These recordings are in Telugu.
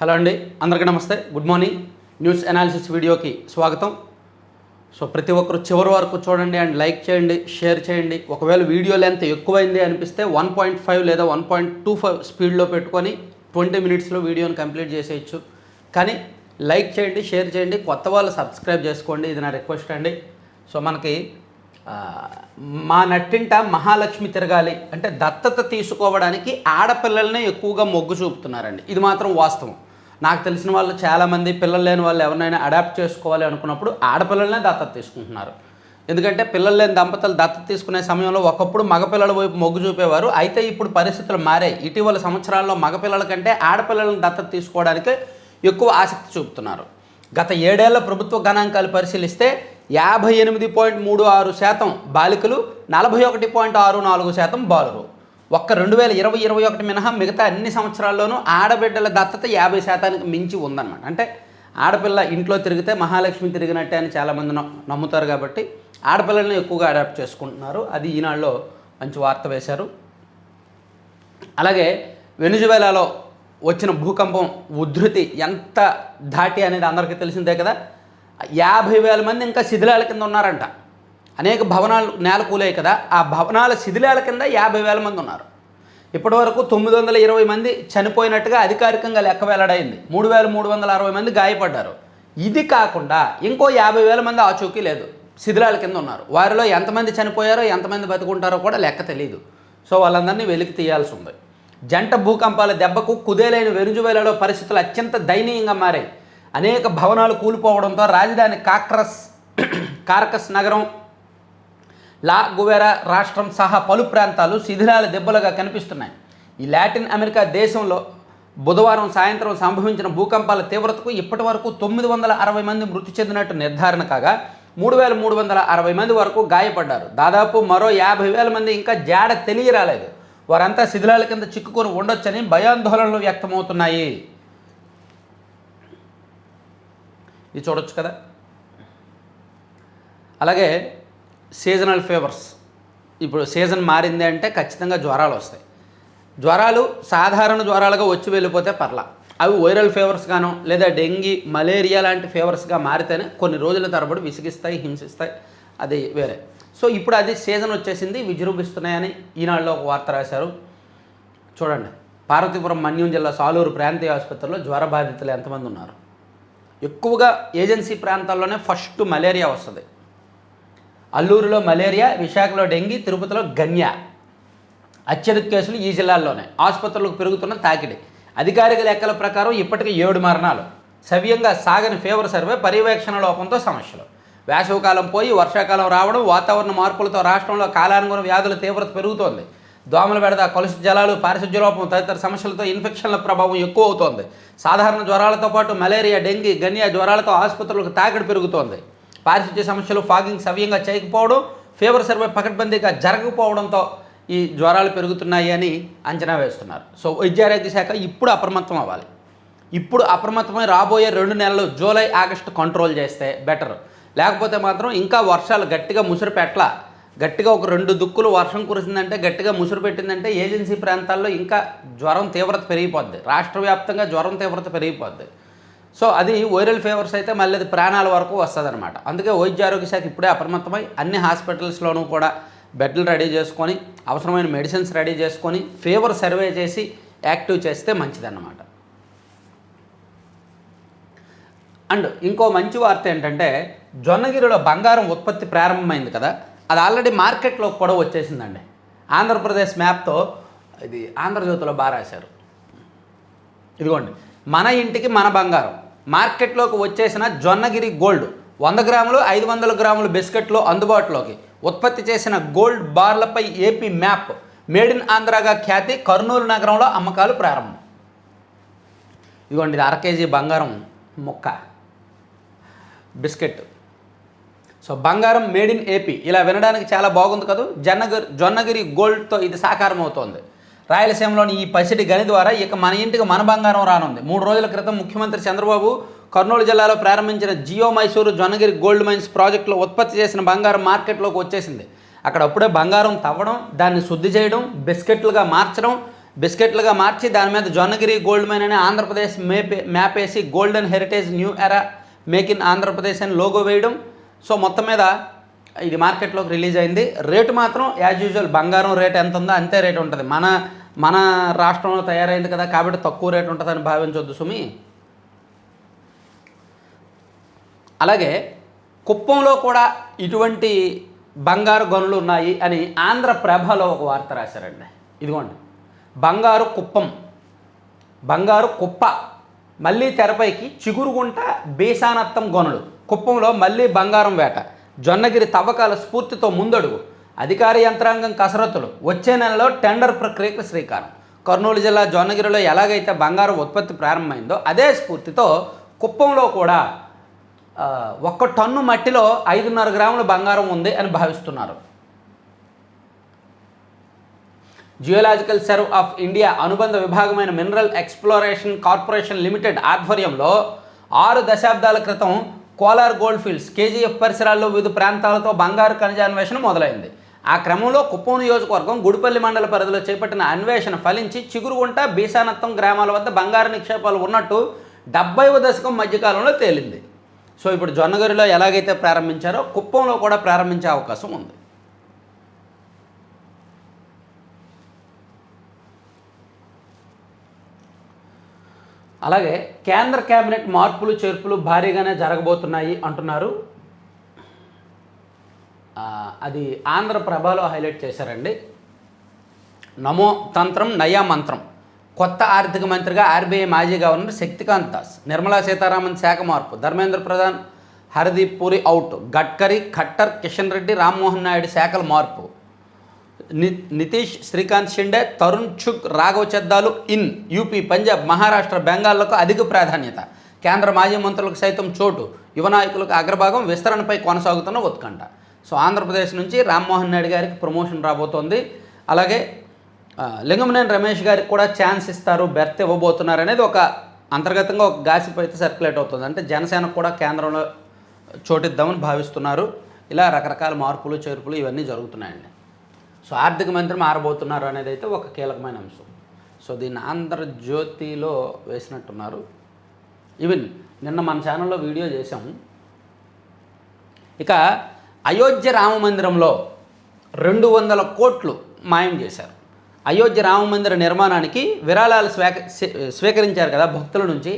హలో అండి, అందరికీ నమస్తే. Good morning. న్యూస్ అనాలిసిస్ వీడియోకి స్వాగతం. సో ప్రతి ఒక్కరు చివరి వరకు చూడండి అండ్ లైక్ చేయండి, షేర్ చేయండి. ఒకవేళ వీడియో లెంత్ ఎక్కువైంది అనిపిస్తే 1.5 లేదా 1.25 స్పీడ్లో పెట్టుకొని 20 మినిట్స్లో వీడియోని కంప్లీట్ చేసేయచ్చు. కానీ లైక్ చేయండి, షేర్ చేయండి, కొత్త వాళ్ళు సబ్స్క్రైబ్ చేసుకోండి. ఇది నా రిక్వెస్ట్ అండి. సో మనకి మా నట్టింట మహాలక్ష్మి తిరగాలి అంటే దత్తత తీసుకోవడానికి ఆడపిల్లలనే ఎక్కువగా మొగ్గు చూపుతున్నారండి. ఇది మాత్రం వాస్తవం. నాకు తెలిసిన వాళ్ళు చాలామంది పిల్లలు లేని వాళ్ళు ఎవరినైనా అడాప్ట్ చేసుకోవాలి అనుకున్నప్పుడు ఆడపిల్లలనే దత్తత తీసుకుంటున్నారు. ఎందుకంటే పిల్లలు లేని దంపతులు దత్తత తీసుకునే సమయంలో ఒకప్పుడు మగపిల్లల వైపు మొగ్గు చూపేవారు. అయితే ఇప్పుడు పరిస్థితులు మారాయి. ఇటీవల సంవత్సరాల్లో మగపిల్లల కంటే ఆడపిల్లలను దత్తత తీసుకోవడానికి ఎక్కువ ఆసక్తి చూపుతున్నారు. గత 7 ఏళ్ల ప్రభుత్వ గణాంకాలు పరిశీలిస్తే 58.36% బాలికలు, 41.64% బాలురు. ఒక్క 2020-21 మినహా మిగతా అన్ని సంవత్సరాల్లోనూ ఆడబిడ్డల దత్తత 50% మించి ఉందన్నమాట. అంటే ఆడపిల్ల ఇంట్లో తిరిగితే మహాలక్ష్మి తిరిగినట్టే అని చాలామంది నమ్ముతారు. కాబట్టి ఆడపిల్లలను ఎక్కువగా అడాప్ట్ చేసుకుంటున్నారు. అది ఈనాడులో మంచి వార్త వేశారు. అలాగే వెనిజువేలాలో వచ్చిన భూకంపం ఉధృతి ఎంత ధాటి అనేది అందరికీ తెలిసిందే కదా. 50,000 మంది ఇంకా శిథిలాల కింద ఉన్నారంట. అనేక భవనాలు నేల కూలాయి కదా, ఆ భవనాల శిథిలాల కింద 50,000 మంది ఉన్నారు. ఇప్పటివరకు 920 మంది చనిపోయినట్టుగా అధికారికంగా లెక్క వెల్లడైంది. 3,360 మంది గాయపడ్డారు. ఇది కాకుండా ఇంకో 50,000 మంది ఆచూకీ లేదు, శిథిలాల కింద ఉన్నారు. వారిలో ఎంతమంది చనిపోయారో ఎంతమంది బతుకుంటారో కూడా లెక్క తెలియదు. సో వాళ్ళందరినీ వెలికి తీయాల్సి ఉంది. జంట భూకంపాల దెబ్బకు కుదేలైన వెనిజువేలాలో పరిస్థితులు అత్యంత దయనీయంగా మారాయి. అనేక భవనాలు కూలిపోవడంతో రాజధాని కారకస్ నగరం, లా గువెరా రాష్ట్రం సహా పలు ప్రాంతాలు శిథిలాల దెబ్బలుగా కనిపిస్తున్నాయి. ఈ లాటిన్ అమెరికా దేశంలో బుధవారం సాయంత్రం సంభవించిన భూకంపాల తీవ్రతకు ఇప్పటి వరకు 960 మంది మృతి చెందినట్టు నిర్ధారణ కాగా 3,360 మంది వరకు గాయపడ్డారు. దాదాపు మరో 50,000 మంది ఇంకా జాడ తెలియరాలేదు. వారంతా శిథిలాల కింద చిక్కుకొని ఉండొచ్చని భయాందోళనలు వ్యక్తమవుతున్నాయి. ఇది చూడొచ్చు కదా. అలాగే సీజనల్ ఫీవర్స్. ఇప్పుడు సీజన్ మారింది అంటే ఖచ్చితంగా జ్వరాలు వస్తాయి. జ్వరాలు సాధారణ జ్వరాలుగా వచ్చి వెళ్ళిపోతే పర్లా, అవి వైరల్ ఫీవర్స్గానో లేదా డెంగీ, మలేరియా లాంటి ఫీవర్స్గా మారితేనే కొన్ని రోజుల తరబడి విసిగిస్తాయి, హింసిస్తాయి. అది వేరే. సో ఇప్పుడు అది సీజన్ వచ్చేసింది, విజృంభిస్తున్నాయని ఈనాడులో ఒక వార్త రాశారు. చూడండి, పార్వతీపురం మన్యం జిల్లా సాలూరు ప్రాంతీయ ఆసుపత్రిలో జ్వర బాధితులు ఎంతమంది ఉన్నారు. ఎక్కువగా ఏజెన్సీ ప్రాంతాల్లోనే ఫస్ట్ మలేరియా వస్తుంది. అల్లూరులో మలేరియా, విశాఖలో డెంగీ, తిరుపతిలో గన్యా. అత్యధిక కేసులు ఈ జిల్లాల్లోనే. ఆసుపత్రులకు పెరుగుతున్న తాకిడి. అధికారిక లెక్కల ప్రకారం ఇప్పటికీ 7 మరణాలు. సవ్యంగా సాగని ఫీవర్ సర్వే, పర్యవేక్షణ లోపంతో సమస్యలు. వేసవికాలం పోయి వర్షాకాలం రావడం, వాతావరణ మార్పులతో రాష్ట్రంలో కాలానుగుణ వ్యాధుల తీవ్రత పెరుగుతోంది. దోమల బెడద, కలుషిత జలాలు, పారిశుధ్య లోపం తదితర సమస్యలతో ఇన్ఫెక్షన్ల ప్రభావం ఎక్కువ అవుతోంది. సాధారణ జ్వరాలతో పాటు మలేరియా, డెంగీ, గన్యా జ్వరాలతో ఆసుపత్రులకు తాకిడి పెరుగుతోంది. పారిశుధ్య సమస్యలు, ఫాగింగ్ సవ్యంగా చేయకపోవడం, ఫీవర్ సర్వే పకడ్బందీగా జరగకపోవడంతో ఈ జ్వరాలు పెరుగుతున్నాయి అని అంచనా వేస్తున్నారు. సో వైద్యారోగ్య శాఖ ఇప్పుడు అప్రమత్తం అవ్వాలి. ఇప్పుడు అప్రమత్తమై రాబోయే 2 నెలలు జూలై, ఆగస్టు కంట్రోల్ చేస్తే బెటర్. లేకపోతే మాత్రం ఇంకా వర్షాలు గట్టిగా ముసురు పెట్టల, గట్టిగా ఒక 2 దుక్కులు వర్షం కురిసిందంటే, గట్టిగా ముసురు పెట్టిందంటే ఏజెన్సీ ప్రాంతాల్లో ఇంకా జ్వరం తీవ్రత పెరిగిపోద్ది. రాష్ట్ర వ్యాప్తంగా జ్వరం తీవ్రత పెరిగిపోద్ది. సో అది వైరల్ ఫీవర్స్ అయితే మళ్ళీ అది ప్రాణాల వరకు వస్తుంది అనమాట. అందుకే వైద్య ఆరోగ్య శాఖ ఇప్పుడే అప్రమత్తమై అన్ని హాస్పిటల్స్లోనూ కూడా బెడ్లు రెడీ చేసుకొని, అవసరమైన మెడిసిన్స్ రెడీ చేసుకొని, ఫీవర్ సర్వే చేసి యాక్టివ్ చేస్తే మంచిదన్నమాట. అండ్ ఇంకో మంచి వార్త ఏంటంటే, జొన్నగిరిలో బంగారం ఉత్పత్తి ప్రారంభమైంది కదా, అది ఆల్రెడీ మార్కెట్లో కూడా వచ్చేసిందండి. ఆంధ్రప్రదేశ్ మ్యాప్తో ఇది ఆంధ్రజ్యోతిలో బాగా రాశారు. ఇదిగోండి, మన ఇంటికి మన బంగారం మార్కెట్లోకి వచ్చేసిన జొన్నగిరి గోల్డ్ 100 గ్రాములు, 500 గ్రాముల బిస్కెట్లు అందుబాటులోకి. ఉత్పత్తి చేసిన గోల్డ్ బార్లపై ఏపీ మ్యాప్, మేడ్ ఇన్ ఆంధ్రాగా ఖ్యాతి. కర్నూలు నగరంలో అమ్మకాలు ప్రారంభం. ఇదిగోండి, ఇది 1/2 కేజీ బంగారం ముక్క బిస్కెట్. సో బంగారం మేడ్ ఇన్ ఏపీ, ఇలా వినడానికి చాలా బాగుంది కదా. జొన్నగిరి గోల్డ్తో ఇది సాకారం అవుతోంది. రాయలసీమలోని ఈ పసిడి గని ద్వారా ఇక మన ఇంటికి మన బంగారం రానుంది. 3 రోజుల క్రితం ముఖ్యమంత్రి చంద్రబాబు కర్నూలు జిల్లాలో ప్రారంభించిన జియో మైసూరు జొన్నగిరి గోల్డ్ మైన్స్ ప్రాజెక్టులో ఉత్పత్తి చేసిన బంగారం మార్కెట్లోకి వచ్చేసింది. అక్కడ అప్పుడే బంగారం తవ్వడం, దాన్ని శుద్ధి చేయడం, బిస్కెట్లుగా మార్చడం, బిస్కెట్లుగా మార్చి దాని మీద జొన్నగిరి గోల్డ్ మైన్ అని ఆంధ్రప్రదేశ్ మ్యాప్ వేసి golden heritage new era make in Andhra Pradesh అని లోగో వేయడం. సో మొత్తం మీద ఇది మార్కెట్లోకి రిలీజ్ అయింది. రేటు మాత్రం యాజ్ యూజువల్ బంగారం రేట్ ఎంత ఉందో అంతే రేటు ఉంటుంది. మన రాష్ట్రంలో తయారైంది కదా కాబట్టి తక్కువ రేటు ఉంటుందని భావించవద్దు సుమి. అలాగే కుప్పంలో కూడా ఇటువంటి బంగారు గనులు ఉన్నాయి అని ఆంధ్రప్రభలో ఒక వార్త రాశారండి. ఇదిగోండి, బంగారు కుప్పం, బంగారు కుప్ప మళ్ళీ తెరపైకి, చిగురుగుంట బేసానత్తం గనులు, కుప్పంలో మళ్ళీ బంగారం వేట, జొన్నగిరి తవ్వకాల స్ఫూర్తితో ముందడుగు, అధికార యంత్రాంగం కసరత్తులు, వచ్చే నెలలో టెండర్ ప్రక్రియకు శ్రీకారం. కర్నూలు జిల్లా జొన్నగిరిలో ఎలాగైతే బంగారం ఉత్పత్తి ప్రారంభమైందో అదే స్ఫూర్తితో కుప్పంలో కూడా 1 టన్ను మట్టిలో 5.5 గ్రాముల బంగారం ఉంది అని భావిస్తున్నారు. జియోలాజికల్ సర్వ్ ఆఫ్ ఇండియా అనుబంధ విభాగమైన మినరల్ ఎక్స్ప్లోరేషన్ కార్పొరేషన్ లిమిటెడ్ ఆధ్వర్యంలో 6 దశాబ్దాల క్రితం కోలార్ గోల్డ్ ఫీల్డ్స్ కేజీఎఫ్ పరిసరాల్లో వివిధ ప్రాంతాలతో బంగారు ఖనిజ అన్వేషణ మొదలైంది. ఆ క్రమంలో కుప్పం నియోజకవర్గం గుడిపల్లి మండల పరిధిలో చేపట్టిన అన్వేషణ ఫలించి చిగురుగుంట బీసానత్తం గ్రామాల వద్ద బంగారు నిక్షేపాలు ఉన్నట్టు 70వ దశకం మధ్యకాలంలో తేలింది. సో ఇప్పుడు జొన్నగిరిలో ఎలాగైతే ప్రారంభించారో కుప్పంలో కూడా ప్రారంభించే అవకాశం ఉంది. అలాగే కేంద్ర కేబినెట్ మార్పులు చేర్పులు భారీగానే జరగబోతున్నాయి అంటున్నారు. అది ఆంధ్రప్రభలో హైలైట్ చేశారండి. నమో తంత్రం నయా మంత్రం. కొత్త ఆర్థిక మంత్రిగా ఆర్బీఐ మాజీ గవర్నర్ శక్తికాంత్ దాస్, నిర్మలా సీతారామన్ శాఖ మార్పు, ధర్మేంద్ర ప్రధాన్ హర్దీప్ పూరి అవుట్, గడ్కరీ ఖట్టర్ కిషన్ రెడ్డి రామ్మోహన్ నాయుడు శాఖల మార్పు, నితీష్ శ్రీకాంత్ షిండే తరుణ్ చుగ్ రాఘవ్ చెద్దాలు ఇన్, యూపీ పంజాబ్ మహారాష్ట్ర బెంగాల్లకు అధిక ప్రాధాన్యత, కేంద్ర మాజీ మంత్రులకు సైతం చోటు, యువ నాయకులకు అగ్రభాగం, విస్తరణపై కొనసాగుతున్న ఉత్కంఠ. సో ఆంధ్రప్రదేశ్ నుంచి రామ్మోహన్ నాయుడు గారికి ప్రమోషన్ రాబోతోంది. అలాగే లింగమనేని రమేష్ గారికి కూడా ఛాన్స్ ఇస్తారు, బెర్త్ ఇవ్వబోతున్నారు అనేది ఒక అంతర్గతంగా ఒక గాసిప్ అయితే సర్క్యులేట్ అవుతుంది. అంటే జనసేనకు కూడా కేంద్రంలో చోటిద్దామని భావిస్తున్నారు. ఇలా రకరకాల మార్పులు చేర్పులు ఇవన్నీ జరుగుతున్నాయండి. సో ఆర్థిక మంత్రి మారబోతున్నారు అనేది అయితే ఒక కీలకమైన అంశం. సో దీన్ని ఆంధ్రజ్యోతిలో వేసినట్టున్నారు. ఈవెన్ నిన్న మన ఛానల్లో వీడియో చేశాము. ఇక అయోధ్య రామ మందిరంలో 200 కోట్లు మాయం చేశారు. అయోధ్య రామ మందిర నిర్మాణానికి విరాళాలు స్వీకరించారు కదా భక్తుల నుంచి.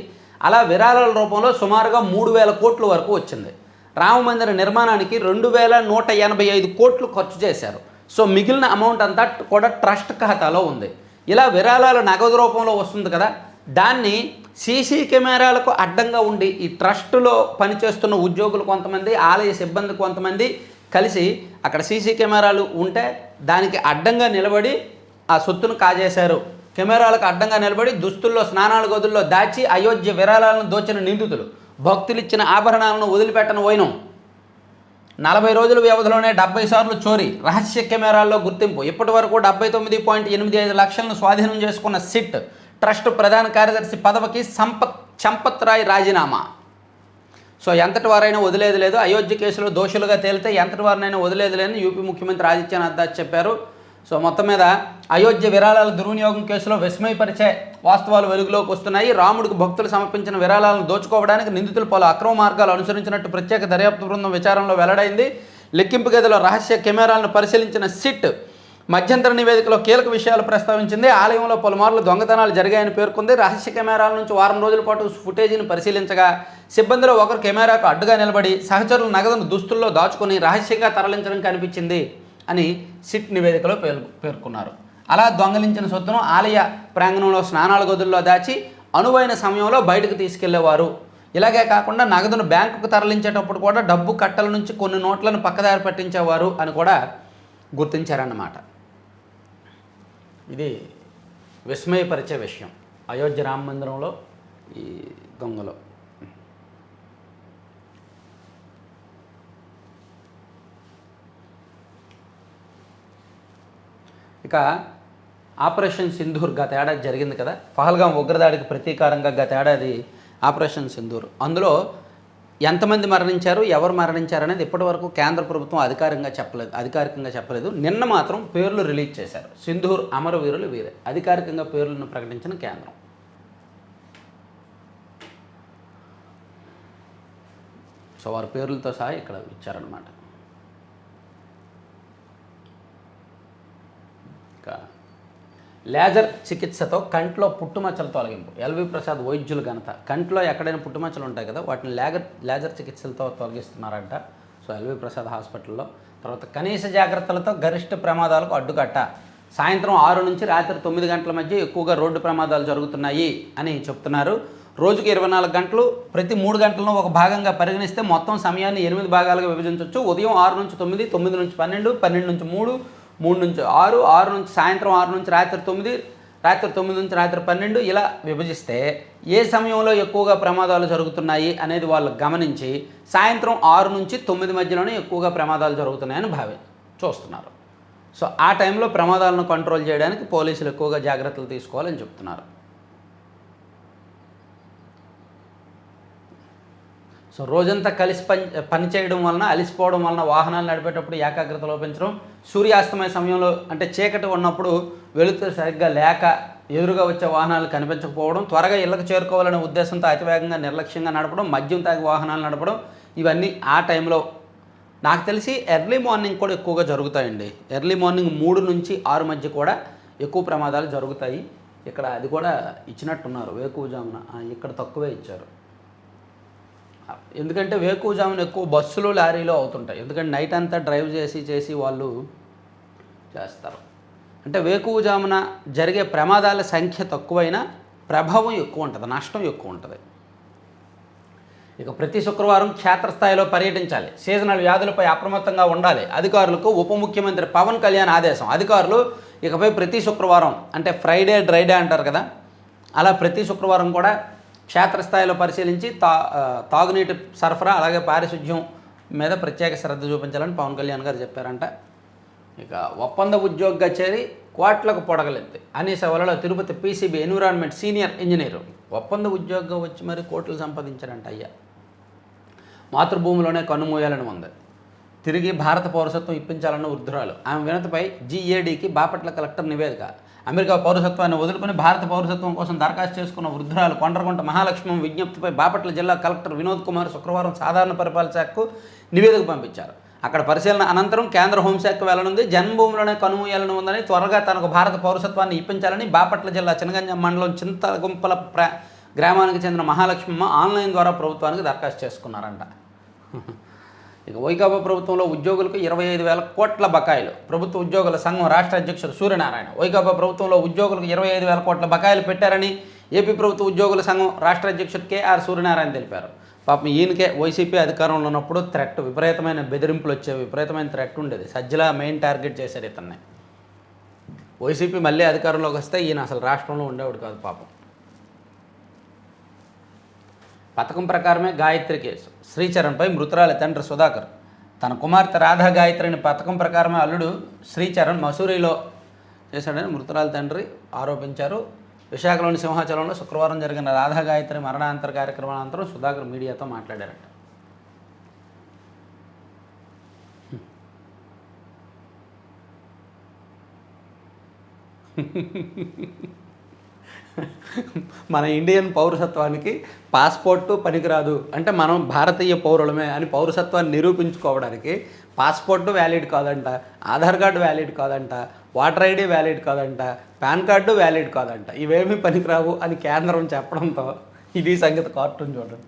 అలా విరాళాల రూపంలో సుమారుగా 3000 కోట్ల వరకు వచ్చింది. రామ మందిర నిర్మాణానికి 2185 కోట్లు ఖర్చు చేశారు. సో మిగిలిన అమౌంట్ అంతా కూడా ట్రస్ట్ ఖాతాలో ఉంది. ఇలా విరాళాలు నగదు రూపంలో వస్తుంది కదా, దాన్ని సీసీ కెమెరాలకు అడ్డంగా ఉండి ఈ ట్రస్టులో పనిచేస్తున్న ఉద్యోగులు కొంతమంది, ఆలయ సిబ్బంది కొంతమంది కలిసి అక్కడ సీసీ కెమెరాలు ఉంటే దానికి అడ్డంగా నిలబడి ఆ సొత్తును కాజేశారు. కెమెరాలకు అడ్డంగా నిలబడి దుస్తుల్లో స్నానాల గదుల్లో దాచి అయోధ్య విరాళాలను దోచిన నిందితులు, భక్తులు ఇచ్చిన ఆభరణాలను వదిలిపెట్టని వైనం, 40 రోజుల వ్యవధిలోనే 70 సార్లు చోరీ, రహస్య కెమెరాల్లో గుర్తింపు, ఇప్పటి వరకు 79.85 లక్షలను స్వాధీనం చేసుకున్న సిట్, ట్రస్ట్ ప్రధాన కార్యదర్శి పదవికి సంపత్ రాయ్ రాజీనామా. సో ఎంతటి వారైనా వదిలేది లేదు, అయోధ్య కేసులో దోషులుగా తేలితే ఎంతటి వారినైనా వదిలేది లేదని యూపీ ముఖ్యమంత్రి ఆదిత్యనాథ్ దాస్ చెప్పారు. సో మొత్తం మీద అయోధ్య విరాళాల దుర్వినియోగం కేసులో విస్మయపరిచే వాస్తవాలు వెలుగులోకి వస్తున్నాయి. రాముడికి భక్తులు సమర్పించిన విరాళాలను దోచుకోవడానికి నిందితులు పలు అక్రమ మార్గాలు అనుసరించినట్టు ప్రత్యేక దర్యాప్తు బృందం విచారణలో వెల్లడైంది. లెక్కింపు గదిలో రహస్య కెమెరాలను పరిశీలించిన సిట్ మధ్యంతర నివేదికలో కీలక విషయాలు ప్రస్తావించింది. ఆలయంలో పలుమార్లు దొంగతనాలు జరిగాయని పేర్కొంది. రహస్య కెమెరాల నుంచి వారం రోజుల పాటు ఫుటేజీని పరిశీలించగా సిబ్బందిలో ఒకరు కెమెరాకు అడ్డుగా నిలబడి సహచరుల నగదును దుస్తుల్లో దాచుకొని రహస్యంగా తరలించడం కనిపించింది అని సిట్ నివేదికలో పేర్కొన్నారు. అలా దొంగలించిన సొత్తును ఆలయ ప్రాంగణంలో స్నానాల గదుల్లో దాచి అనువైన సమయంలో బయటకు తీసుకెళ్లేవారు. ఇలాగే కాకుండా నగదును బ్యాంకుకు తరలించేటప్పుడు కూడా డబ్బు కట్టల నుంచి కొన్ని నోట్లను పక్కదారి పట్టించేవారు అని కూడా గుర్తించారన్నమాట. ఇది విస్మయపరిచే విషయం అయోధ్య రామ మందిరంలో ఈ దొంగలు. ఇక ఆపరేషన్ సింధూర్ గత ఏడాది జరిగింది కదా, పహల్గాం ఉగ్రదాడికి ప్రతీకారంగా గత ఏడాది ఆపరేషన్ సింధూర్. అందులో ఎంతమంది మరణించారు, ఎవరు మరణించారు అనేది ఇప్పటివరకు కేంద్ర ప్రభుత్వం అధికారికంగా చెప్పలేదు. నిన్న మాత్రం పేర్లు రిలీజ్ చేశారు. సింధూర్ అమరవీరులు వీరే అధికారికంగా పేర్లను ప్రకటించిన కేంద్రం. సో వారి పేర్లతో సహా ఇక్కడ ఇచ్చారనమాట. ఇంకా లేజర్ చికిత్సతో కంట్లో పుట్టుమచ్చల తొలగింపు. ఎల్వి ప్రసాద్ వైద్యులు ఘనత. కంట్లో ఎక్కడైనా పుట్టుమచ్చలు ఉంటాయి కదా, వాటిని లేజర్ చికిత్సలతో తొలగిస్తున్నారంట. సో ఎల్వి ప్రసాద్ హాస్పిటల్లో. తర్వాత కనీస జాగ్రత్తలతో గరిష్ట ప్రమాదాలకు అడ్డుకట్ట. సాయంత్రం 6 నుంచి రాత్రి 9 గంటల మధ్య ఎక్కువగా రోడ్డు ప్రమాదాలు జరుగుతున్నాయి అని చెప్తున్నారు. రోజుకి 24 గంటలు, ప్రతి 3 గంటలను ఒక భాగంగా పరిగణిస్తే మొత్తం సమయాన్ని 8 భాగాలుగా విభజించవచ్చు. ఉదయం 6 నుంచి 9, 9 నుంచి 12, 12 నుంచి 3, 3 నుంచి 6, 6 నుంచి సాయంత్రం 6 నుంచి రాత్రి 9, రాత్రి 9 నుంచి రాత్రి 12 ఇలా విభజిస్తే ఏ సమయంలో ఎక్కువగా ప్రమాదాలు జరుగుతున్నాయి అనేది వాళ్ళు గమనించి సాయంత్రం 6 నుంచి 9 మధ్యలోనే ఎక్కువగా ప్రమాదాలు జరుగుతున్నాయని చూస్తున్నారు. సో ఆ టైంలో ప్రమాదాలను కంట్రోల్ చేయడానికి పోలీసులు ఎక్కువగా జాగ్రత్తలు తీసుకోవాలని చెప్తున్నారు. సో రోజంతా కలిసి పని చేయడం వలన, అలిసిపోవడం వలన వాహనాలు నడిపేటప్పుడు ఏకాగ్రత లోపించడం, సూర్యాస్తమయ సమయంలో అంటే చీకటి ఉన్నప్పుడు వెలుతురు సరిగ్గా లేక ఎదురుగా వచ్చే వాహనాలు కనిపించకపోవడం, త్వరగా ఇళ్లకు చేరుకోవాలనే ఉద్దేశంతో అతివేగంగా నిర్లక్ష్యంగా నడపడం, మద్యం తాగి వాహనాలు నడపడం, ఇవన్నీ ఆ టైంలో నాకు తెలిసి ఎర్లీ మార్నింగ్ కూడా ఎక్కువగా జరుగుతాయండి. ఎర్లీ మార్నింగ్ 3 నుంచి 6 మధ్య కూడా ఎక్కువ ప్రమాదాలు జరుగుతాయి. ఇక్కడ అది కూడా ఇచ్చినట్టున్నారు వేకువజామున, ఇక్కడ తక్కువే ఇచ్చారు. ఎందుకంటే వేకువజామున ఎక్కువ బస్సులు లారీలు అవుతుంటాయి. ఎందుకంటే నైట్ అంతా డ్రైవ్ చేసి వాళ్ళు చేస్తారు. అంటే వేకువజామున జరిగే ప్రమాదాల సంఖ్య తక్కువైనా ప్రభావం ఎక్కువ ఉంటుంది, నష్టం ఎక్కువ ఉంటుంది. ఇక ప్రతి శుక్రవారం క్షేత్రస్థాయిలో పర్యటించాలి. సీజనల్ వ్యాధులపై అప్రమత్తంగా ఉండాలి. అధికారులకు ఉప ముఖ్యమంత్రి పవన్ కళ్యాణ్ ఆదేశం. అధికారులు ఇకపై ప్రతి శుక్రవారం అంటే ఫ్రైడే డ్రైడే అంటారు కదా, అలా ప్రతి శుక్రవారం కూడా క్షేత్రస్థాయిలో పరిశీలించి తాగునీటి సరఫరా అలాగే పారిశుధ్యం మీద ప్రత్యేక శ్రద్ధ చూపించాలని పవన్ కళ్యాణ్ గారు చెప్పారంట. ఇక ఒప్పంద ఉద్యోగిగా చేరి కోట్లకు పొడగలెత్తి అనే సేవలలో Tirupati PCB environment senior engineer ఒప్పంద ఉద్యోగిగా వచ్చి మరి కోట్లు సంపాదించారంట. అయ్యా మాతృభూమిలోనే కన్నుమూయాలని ఉంది. తిరిగి భారత పౌరసత్వం ఇప్పించాలన్న వృద్ధురాలు. ఆమె వినతిపై జీఏడీకి బాపట్ల కలెక్టర్ నివేదిక. అమెరికా పౌరసత్వాన్ని వదులుకొని భారత పౌరసత్వం కోసం దరఖాస్తు చేసుకున్న వృద్ధురాలు కొండ్రగుంట మహాలక్ష్మి విజ్ఞప్తిపై బాపట్ల జిల్లా కలెక్టర్ వినోద్ కుమార్ శుక్రవారం సాధారణ పరిపాలన శాఖకు నివేదిక పంపించారు. అక్కడ పరిశీలన అనంతరం కేంద్ర హోంశాఖకు వెళ్లనుంది. జన్మభూమిలోనే కనుమూయాలని ఉందని, త్వరగా తనకు భారత పౌరసత్వాన్ని ఇప్పించాలని బాపట్ల జిల్లా చినగంజం మండలం చింతగుంపల గ్రామానికి చెందిన మహాలక్ష్మమ్మ ఆన్లైన్ ద్వారా ప్రభుత్వానికి దరఖాస్తు చేసుకున్నారంట. ఇక వైకాపా ప్రభుత్వంలో ఉద్యోగులకు 25,000 కోట్ల బకాయిలు. ప్రభుత్వ ఉద్యోగుల సంఘం రాష్ట్ర అధ్యక్షుడు సూర్యనారాయణ వైకాపా ప్రభుత్వంలో ఉద్యోగులకు 25,000 కోట్ల బకాయిలు పెట్టారని ఏపీ ప్రభుత్వ ఉద్యోగుల సంఘం రాష్ట్ర అధ్యక్షుడు కేఆర్ సూర్యనారాయణ తెలిపారు. పాపం ఈయనకే వైసీపీ అధికారంలో ఉన్నప్పుడు విపరీతమైన బెదిరింపులు వచ్చేవి, విపరీతమైన థ్రెట్ ఉండేది. సజ్జల మెయిన్ టార్గెట్ చేశారు ఇతన్ని. వైసీపీ మళ్ళీ అధికారంలోకి వస్తే ఈయన అసలు రాష్ట్రంలో ఉండేవాడు కాదు పాపం. పథకం ప్రకారమే గాయత్రి కేసు. శ్రీచరణ్పై మృతురాలి తండ్రి సుధాకర్ తన కుమార్తె రాధా గాయత్రిని పథకం ప్రకారమే అల్లుడు శ్రీచరణ్ మసూరిలో చేశాడని మృతురాలి తండ్రి ఆరోపించారు. విశాఖలోని సింహాచలంలో శుక్రవారం జరిగిన రాధా గాయత్రి మరణాంతర కార్యక్రమానంతరం సుధాకర్ మీడియాతో మాట్లాడారట. మన ఇండియన్ పౌరసత్వానికి పాస్పోర్టు పనికిరాదు అంటే మనం భారతీయ పౌరులమే అని పౌరసత్వాన్ని నిరూపించుకోవడానికి పాస్పోర్టు వ్యాలిడ్ కాదంట, ఆధార్ కార్డు వ్యాలిడ్ కాదంట, ఓటర్ ఐడి వ్యాలిడ్ కాదంట, పాన్ కార్డు వ్యాలిడ్ కాదంట, ఇవేమీ పనికిరావు అని కేంద్రం చెప్పడంతో ఇది సంగతి కార్టూన్ చూడండి.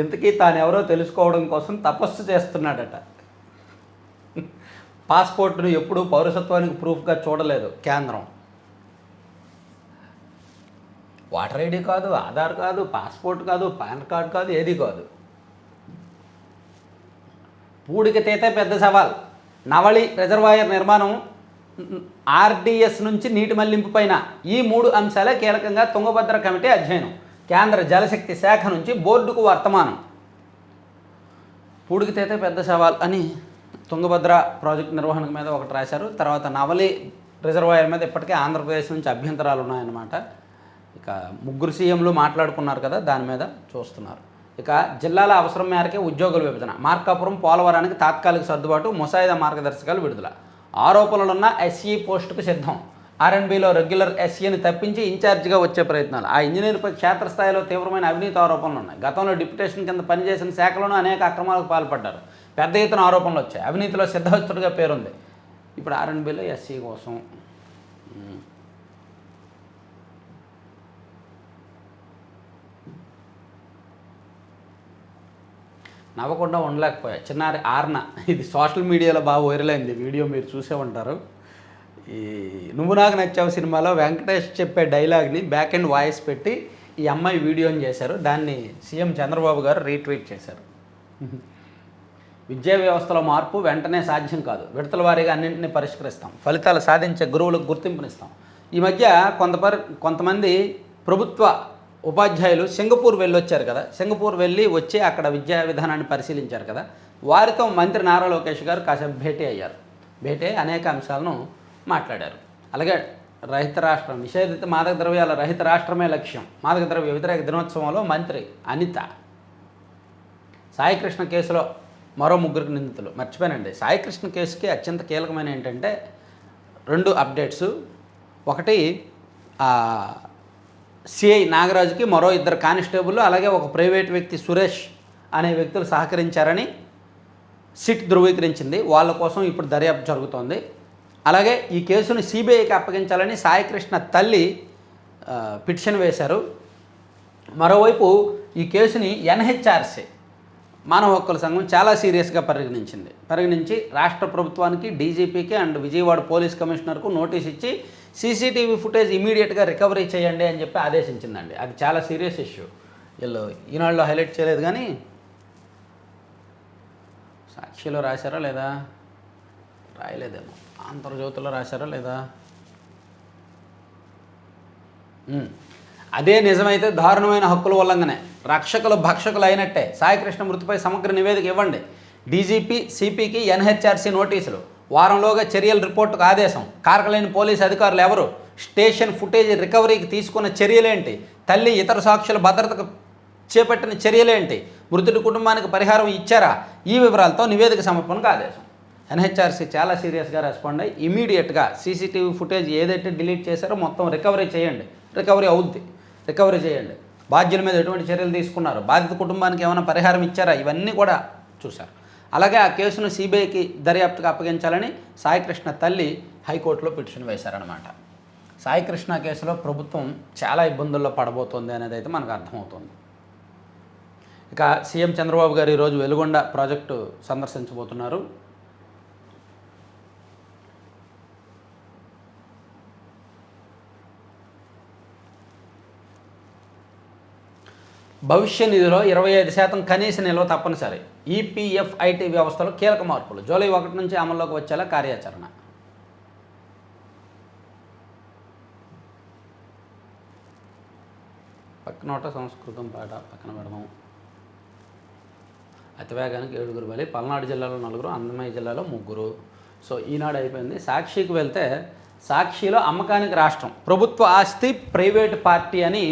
ఇంతకీ తాను ఎవరో తెలుసుకోవడం కోసం తపస్సు చేస్తున్నాడట. పాస్పోర్ట్ను ఎప్పుడూ పౌరసత్వానికి ప్రూఫ్గా చూడలేదు కేంద్రం. ఓటర్ ఐడి కాదు, ఆధార్ కాదు, పాస్పోర్ట్ కాదు, పాన్ కార్డు కాదు, ఏది కాదు. పూడికి తీతే పెద్ద సవాల్. నవళి రిజర్వాయర్ నిర్మాణం, ఆర్డీఎస్ నుంచి నీటి మళ్లింపు పైన ఈ 3 అంశాలే కీలకంగా తుంగభద్ర కమిటీ అధ్యయనం. కేంద్ర జలశక్తి శాఖ నుంచి బోర్డుకు వర్తమానం. పూడికి తీతే పెద్ద సవాల్ అని తుంగభద్ర ప్రాజెక్టు నిర్వహణ మీద ఒకటి రాశారు. తర్వాత నవలి రిజర్వాయర్ మీద ఇప్పటికే ఆంధ్రప్రదేశ్ నుంచి అభ్యంతరాలు ఉన్నాయన్నమాట. ఇక ఇక ముగ్గురు సీఎంలు మాట్లాడుకున్నారు కదా, దాని మీద చూస్తున్నారు. ఇక జిల్లాల అవసరం మేరకే ఉద్యోగుల విభజన, మార్కాపురం పోలవరానికి తాత్కాలిక సర్దుబాటు, ముసాయిదా మార్గదర్శకాలు విడుదల. ఆరోపణలున్న ఎస్ఈ పోస్టుకు సిద్ధం, ఆర్ఎండ్బిలో రెగ్యులర్ ఎస్ఈని తప్పించి ఇన్ఛార్జిగా వచ్చే ప్రయత్నాలు. ఆ ఇంజనీర్పై క్షేత్రస్థాయిలో తీవ్రమైన అవినీతి ఆరోపణలు ఉన్నాయి. గతంలో డిప్యుటేషన్ కింద పనిచేసిన శాఖలోనూ అనేక అక్రమాలకు పాల్పడ్డారు. పెద్ద ఎత్తున ఆరోపణలు వచ్చాయి. అవినీతిలో సిద్ధహస్తుడిగా పేరుంది. ఇప్పుడు ఆర్ఎండ్బిలో ఎస్ఈ కోసం నవ్వకుండా ఉండలేకపోయా. చిన్నారి ఆర్న, ఇది సోషల్ మీడియాలో బాగా వైరల్ అయింది వీడియో, మీరు చూసే ఉంటారు. ఈ నువ్వు నాకు నచ్చావు సినిమాలో వెంకటేష్ చెప్పే డైలాగ్ని బ్యాక్ అండ్ వాయిస్ పెట్టి ఈ అమ్మాయి వీడియోని చేశారు. దాన్ని సీఎం చంద్రబాబు గారు రీట్వీట్ చేశారు. విద్యా వ్యవస్థలో మార్పు వెంటనే సాధ్యం కాదు, విడతల వారీగా అన్నింటినీ పరిష్కరిస్తాం, ఫలితాలు సాధించే గురువులకు గుర్తింపునిస్తాం. ఈ మధ్య కొంతమంది ప్రభుత్వ ఉపాధ్యాయులు సింగపూర్ వెళ్ళొచ్చారు కదా, సింగపూర్ వచ్చి అక్కడ విద్యా విధానాన్ని పరిశీలించారు కదా, వారితో మంత్రి నారా లోకేష్ గారు కాసేపు భేటీ అయ్యారు. భేటీ అనేక అంశాలను మాట్లాడారు. అలాగే రహిత రాష్ట్రం, నిషేధిత మాదక ద్రవ్యాల రహిత రాష్ట్రమే లక్ష్యం, మాదక ద్రవ్య వ్యతిరేక దినోత్సవంలో మంత్రి అనిత. సాయికృష్ణ కేసులో మరో ముగ్గురికి నిందితులు. మర్చిపోయానండి, సాయికృష్ణ కేసుకి అత్యంత కీలకమైన ఏంటంటే 2 అప్డేట్స్. ఒకటి సిఐ నాగరాజుకి మరో 2 కానిస్టేబుల్, అలాగే ఒక ప్రైవేట్ వ్యక్తి సురేష్ అనే వ్యక్తులు సహకరించారని సిట్ ధృవీకరించింది. వాళ్ళ కోసం ఇప్పుడు దర్యాప్తు జరుగుతోంది. అలాగే ఈ కేసును సిబిఐకి అప్పగించాలని సాయికృష్ణ తల్లి పిటిషన్ వేశారు. మరోవైపు ఈ కేసుని ఎన్హెచ్ఆర్సీ మానవ హక్కుల సంఘం చాలా సీరియస్గా పరిగణించి రాష్ట్ర ప్రభుత్వానికి, డీజీపీకి అండ్ విజయవాడ పోలీస్ కమిషనర్కు నోటీస్ ఇచ్చి సీసీటీవీ ఫుటేజ్ ఇమీడియట్గా రికవరీ చేయండి అని చెప్పి ఆదేశించిందండి. అది చాలా సీరియస్ ఇష్యూ. వీళ్ళు ఈనాడులో హైలైట్ చేయలేదు, కానీ సాక్షిలో రాశారా లేదా, రాయలేదేమో, ఆంధ్రజ్యోతిలో రాశారా లేదా. అదే నిజమైతే దారుణమైన హక్కుల ఉల్లంఘనే, రక్షకులు భక్షకులు అయినట్టే. సాయికృష్ణ మృతిపై సమగ్ర నివేదిక ఇవ్వండి, డీజీపీ సిపికి ఎన్హెచ్ఆర్సీ నోటీసులు, వారంలోగా చర్యల రిపోర్టుకు ఆదేశం. కారకలేని పోలీసు అధికారులు ఎవరు, స్టేషన్ ఫుటేజ్ రికవరీకి తీసుకున్న చర్యలేంటి, తల్లి ఇతర సాక్షుల భద్రతకు చేపట్టిన చర్యలేంటి, మృతుడి కుటుంబానికి పరిహారం ఇచ్చారా, ఈ వివరాలతో నివేదిక సమర్పణకు ఆదేశం. ఎన్హెచ్ఆర్సీ చాలా సీరియస్గా రెస్పాండ్ అయ్యి ఇమీడియట్గా సీసీటీవీ ఫుటేజ్ ఏదైతే డిలీట్ చేశారో మొత్తం రికవరీ చేయండి, రికవరీ చేయండి. బాధ్యుల మీద ఎటువంటి చర్యలు తీసుకున్నారు, బాధిత కుటుంబానికి ఏమైనా పరిహారం ఇచ్చారా, ఇవన్నీ కూడా చూశారు. అలాగే ఆ కేసును సిబిఐకి దర్యాప్తుకు అప్పగించాలని సాయికృష్ణ తల్లి హైకోర్టులో పిటిషన్ వేశారనమాట. సాయికృష్ణ కేసులో ప్రభుత్వం చాలా ఇబ్బందుల్లో పడబోతోంది అనేది అయితే మనకు అర్థమవుతుంది. ఇక సీఎం చంద్రబాబు గారు ఈరోజు వెలుగొండ ప్రాజెక్టు సందర్శించబోతున్నారు. భవిష్య నిధిలో 25% కనీస నిల్వ తప్పనిసరి, ఈపీఎఫ్ఐటీ వ్యవస్థలో కీలక మార్పులు, జూలై 1 నుంచి అమల్లోకి వచ్చేలా కార్యాచరణ. పక్కనోట సంస్కృతం పాట పక్కన పెడదాం. అతివేగానికి 7 బలి, పల్నాడు జిల్లాలో 4, అన్నమయ్య జిల్లాలో 3. సో ఈనాడు అయిపోయింది. సాక్షికి వెళ్తే సాక్షిలో అమ్మకానికి రాష్ట్రం, ప్రభుత్వ ఆస్తి ప్రైవేటు పార్టీ అని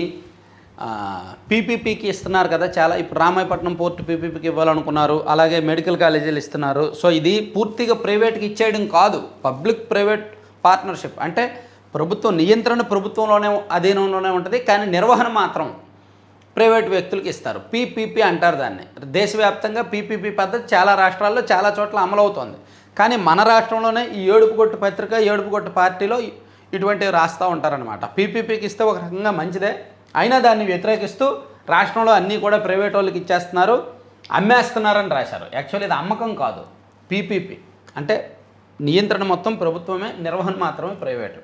పీపీపీకి ఇస్తున్నారు కదా చాలా. ఇప్పుడు రామాయపట్నం పోర్టు పీపీపీకి ఇవ్వాలనుకున్నారు, అలాగే మెడికల్ కాలేజీలు ఇస్తున్నారు. సో ఇది పూర్తిగా ప్రైవేట్కి ఇచ్చేయడం కాదు, పబ్లిక్ ప్రైవేట్ పార్ట్నర్షిప్. అంటే ప్రభుత్వం నియంత్రణ ప్రభుత్వంలోనే అధీనంలోనే ఉంటుంది, కానీ నిర్వహణ మాత్రం ప్రైవేట్ వ్యక్తులకు ఇస్తారు. పీపీపీ అంటారు దాన్ని. దేశవ్యాప్తంగా పీపీపీ పద్ధతి చాలా రాష్ట్రాల్లో చాలా చోట్ల అమలవుతోంది. కానీ మన రాష్ట్రంలోనే ఈ ఏడుపుగొట్టు పత్రిక, ఏడుపుగొట్టు పార్టీలో ఇటువంటివి రాస్తూ ఉంటారనమాట. పీపీపీకి ఇస్తే ఒక రకంగా మంచిదే, అయినా దాన్ని వ్యతిరేకిస్తూ రాష్ట్రంలో అన్నీ కూడా ప్రైవేట్ వాళ్ళకి ఇచ్చేస్తున్నారు, అమ్మేస్తున్నారని రాశారు. యాక్చువల్లీ ఇది అమ్మకం కాదు, పీపీపీ అంటే నియంత్రణ మొత్తం ప్రభుత్వమే, నిర్వహణ మాత్రమే ప్రైవేటు.